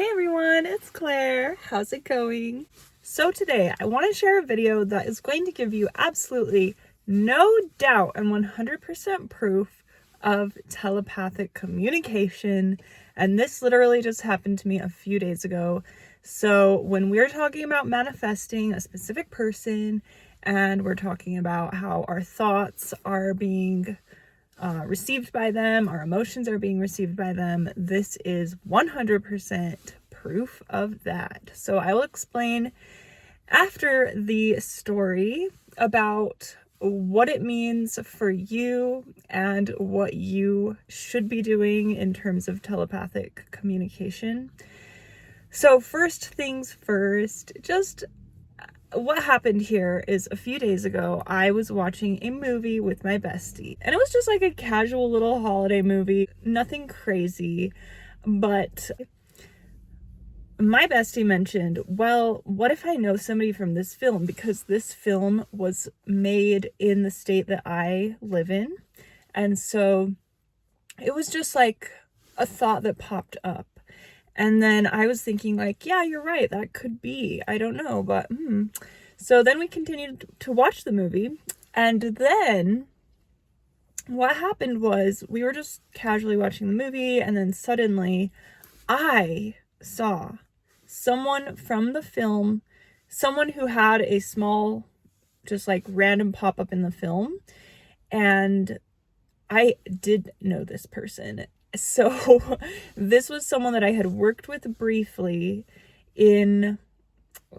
Hey everyone, it's Claire. How's it going? So today I want to share a video that is going to give you absolutely no doubt and 100% proof of telepathic communication. And this literally just happened to me a few days ago. So when we're talking about manifesting a specific person and we're talking about how our thoughts are being received by them, our emotions are being received by them, this is 100% proof of that. So I will explain after the story about what it means for you and what you should be doing in terms of telepathic communication. So first things first, just what happened here is a few days ago, I was watching a movie with my bestie, and it was just like a casual little holiday movie, nothing crazy, but my bestie mentioned, well, what if I know somebody from this film? Because this film was made in the state that I live in, and so it was just like a thought that popped up. And then I was thinking like, yeah, you're right, that could be, I don't know, but So then we continued to watch the movie, and then what happened was we were just casually watching the movie, and then suddenly I saw someone from the film, someone who had a small, just like random pop-up in the film, and I did know this person. So this was someone that I had worked with briefly in,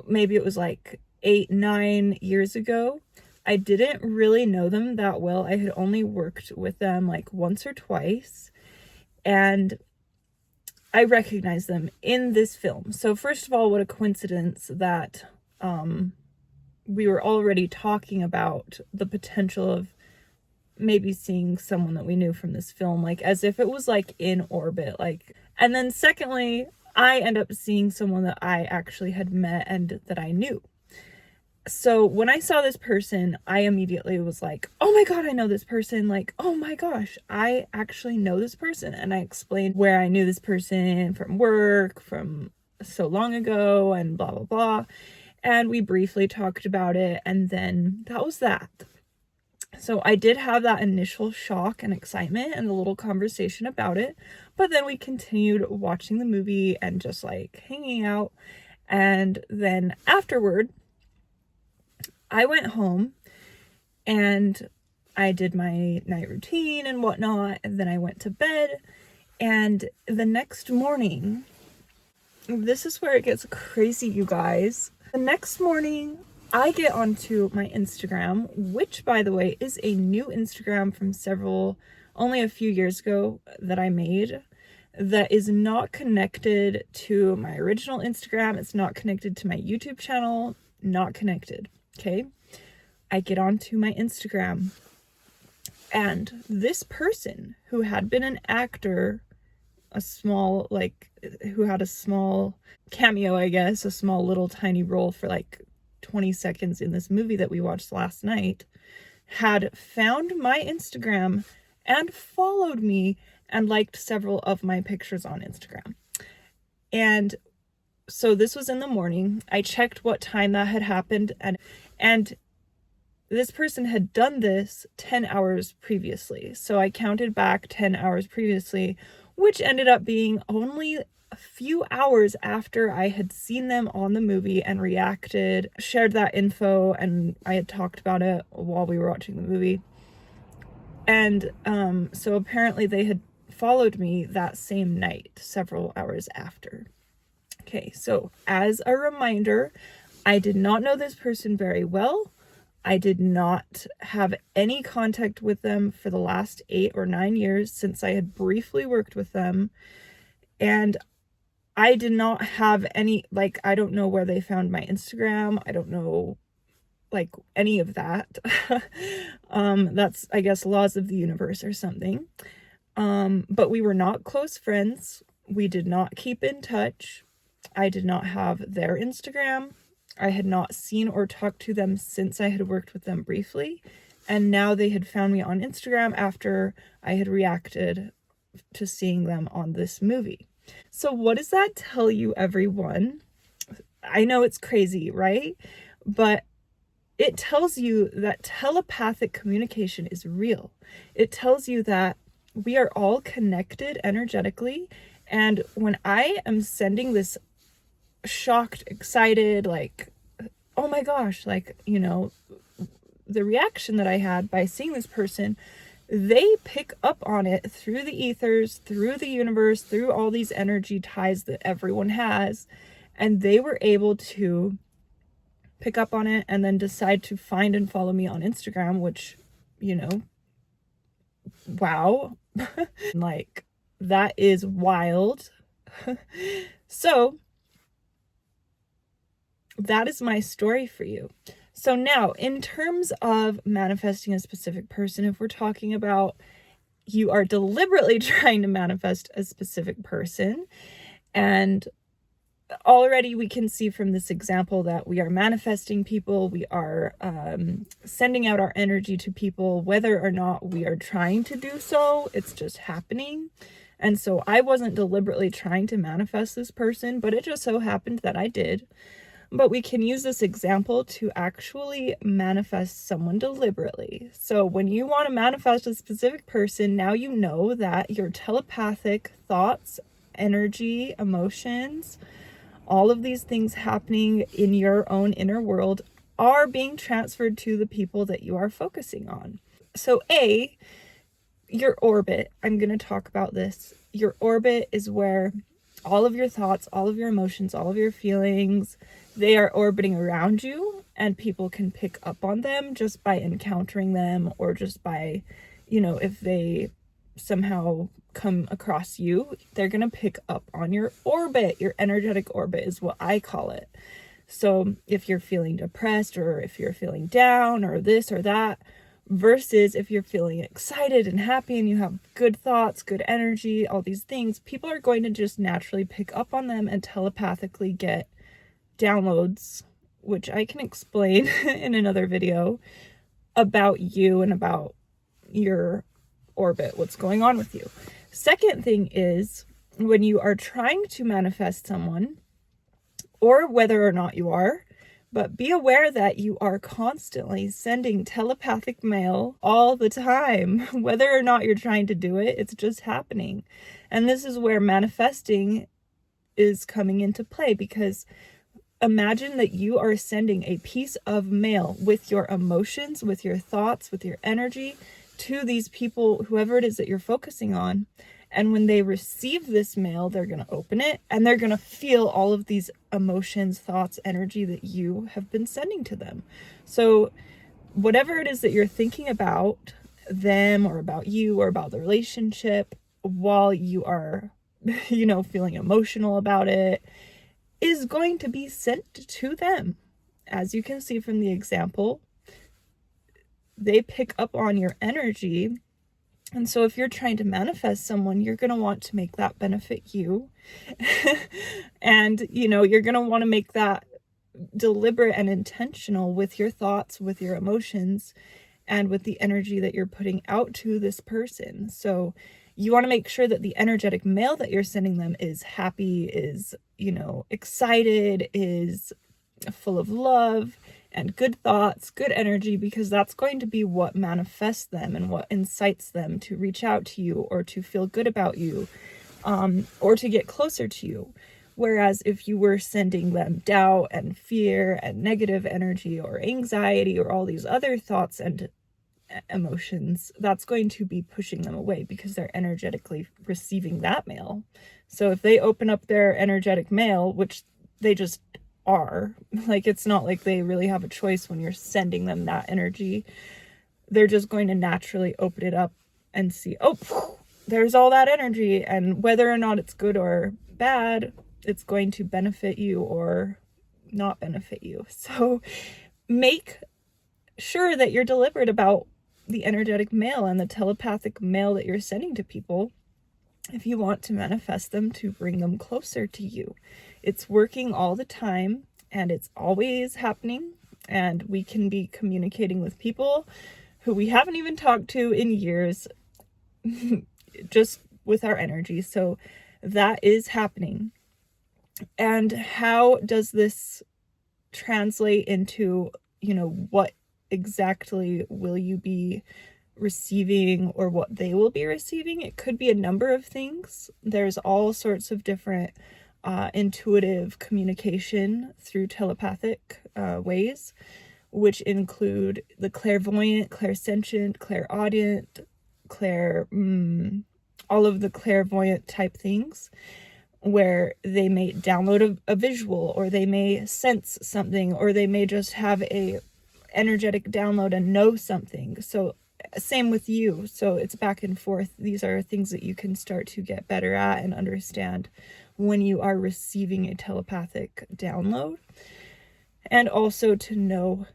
maybe it was like 8-9 years ago. I didn't really know them that well. I had only worked with them like once or twice, and I recognized them in this film. So first of all, what a coincidence that we were already talking about the potential of maybe seeing someone that we knew from this film, like as if it was like in orbit, like. And then secondly, I end up seeing someone that I actually had met and that I knew. So when I saw this person, I immediately was like, oh my god, I know this person, like, oh my gosh, I actually know this person. And I explained where I knew this person from work, from so long ago, and blah blah blah, and we briefly talked about it, and then that was that. So I did have that initial shock and excitement and a little conversation about it, but then we continued watching the movie and just like hanging out. And then afterward, I went home and I did my night routine and whatnot, and then I went to bed. And the next morning, this is where it gets crazy, you guys. The next morning, I get onto my Instagram, which by the way is a new Instagram from only a few years ago that I made, that is not connected to my original Instagram. It's not connected to my YouTube channel, not connected. Okay. I get onto my Instagram, and this person who had been an actor, who had a small cameo, I guess, a small little tiny role for like 20 seconds in this movie that we watched last night, had found my Instagram and followed me and liked several of my pictures on Instagram. And so this was in the morning. I checked what time that had happened, and this person had done this 10 hours previously. So I counted back 10 hours previously, which ended up being only a few hours after I had seen them on the movie and reacted, shared that info, and I had talked about it while we were watching the movie. And so apparently they had followed me that same night, several hours after. Okay, so as a reminder, I did not know this person very well. I did not have any contact with them for the last 8 or 9 years since I had briefly worked with them. And I did not have any, like, I don't know where they found my Instagram. I don't know, like, any of that. That's, I guess, laws of the universe or something. But we were not close friends. We did not keep in touch. I did not have their Instagram. I had not seen or talked to them since I had worked with them briefly. And now they had found me on Instagram after I had reacted to seeing them on this movie. So what does that tell you, everyone? I know it's crazy, right? But it tells you that telepathic communication is real. It tells you that we are all connected energetically. And when I am sending this shocked, excited, like, oh my gosh, like, the reaction that I had by seeing this person, they pick up on it through the ethers, through the universe, through all these energy ties that everyone has. And they were able to pick up on it and then decide to find and follow me on Instagram, which, wow. Like, that is wild. So that is my story for you. So now, in terms of manifesting a specific person, if we're talking about you are deliberately trying to manifest a specific person, and already we can see from this example that we are manifesting people, we are sending out our energy to people, whether or not we are trying to do so, it's just happening. And so I wasn't deliberately trying to manifest this person, but it just so happened that I did. But we can use this example to actually manifest someone deliberately. So when you want to manifest a specific person, now you know that your telepathic thoughts, energy, emotions, all of these things happening in your own inner world are being transferred to the people that you are focusing on. So your orbit, I'm going to talk about this. Your orbit is where all of your thoughts, all of your emotions, all of your feelings, they are orbiting around you, and people can pick up on them just by encountering them, or just by, if they somehow come across you, they're going to pick up on your orbit. Your energetic orbit is what I call it. So if you're feeling depressed, or if you're feeling down, or this or that, versus if you're feeling excited and happy and you have good thoughts, good energy, all these things, people are going to just naturally pick up on them and telepathically get downloads, which I can explain in another video, about you and about your orbit, what's going on with you. Second thing is, when you are trying to manifest someone, or whether or not you are, but be aware that you are constantly sending telepathic mail all the time. Whether or not you're trying to do it, it's just happening. And this is where manifesting is coming into play, because imagine that you are sending a piece of mail with your emotions, with your thoughts, with your energy to these people, whoever it is that you're focusing on. And when they receive this mail, they're going to open it and they're going to feel all of these emotions, thoughts, energy that you have been sending to them. So whatever it is that you're thinking about them, or about you, or about the relationship, while you are, feeling emotional about it, is going to be sent to them. As you can see from the example, they pick up on your energy. And so if you're trying to manifest someone, you're going to want to make that benefit you. And, you're going to want to make that deliberate and intentional with your thoughts, with your emotions, and with the energy that you're putting out to this person. So you want to make sure that the energetic mail that you're sending them is happy, is, excited, is full of love and good thoughts, good energy, because that's going to be what manifests them and what incites them to reach out to you, or to feel good about you, or to get closer to you. Whereas if you were sending them doubt and fear and negative energy or anxiety or all these other thoughts and emotions, that's going to be pushing them away, because they're energetically receiving that mail. So if they open up their energetic mail, which they just are, like, it's not like they really have a choice when you're sending them that energy, they're just going to naturally open it up and see, oh, there's all that energy, and whether or not it's good or bad, it's going to benefit you or not benefit you. So make sure that you're deliberate about the energetic mail and the telepathic mail that you're sending to people if you want to manifest them, to bring them closer to you. It's working all the time, and it's always happening, and we can be communicating with people who we haven't even talked to in years, just with our energy. So that is happening. And how does this translate into, what exactly will you be receiving, or what they will be receiving? It could be a number of things. There's all sorts of different intuitive communication through telepathic ways, which include the clairvoyant, clairsentient, clairaudient, all of the clairvoyant type things, where they may download a visual, or they may sense something, or they may just have a energetic download and know something. So same with you. So it's back and forth. These are things that you can start to get better at and understand when you are receiving a telepathic download, and also to know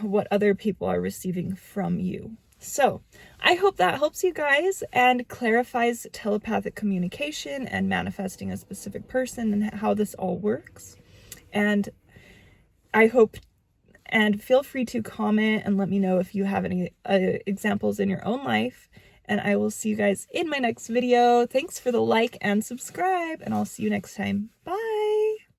what other people are receiving from you. So I hope that helps you guys and clarifies telepathic communication and manifesting a specific person and how this all works. And I hope, and feel free to comment and let me know if you have any examples in your own life. And I will see you guys in my next video. Thanks for the like and subscribe, and I'll see you next time. Bye.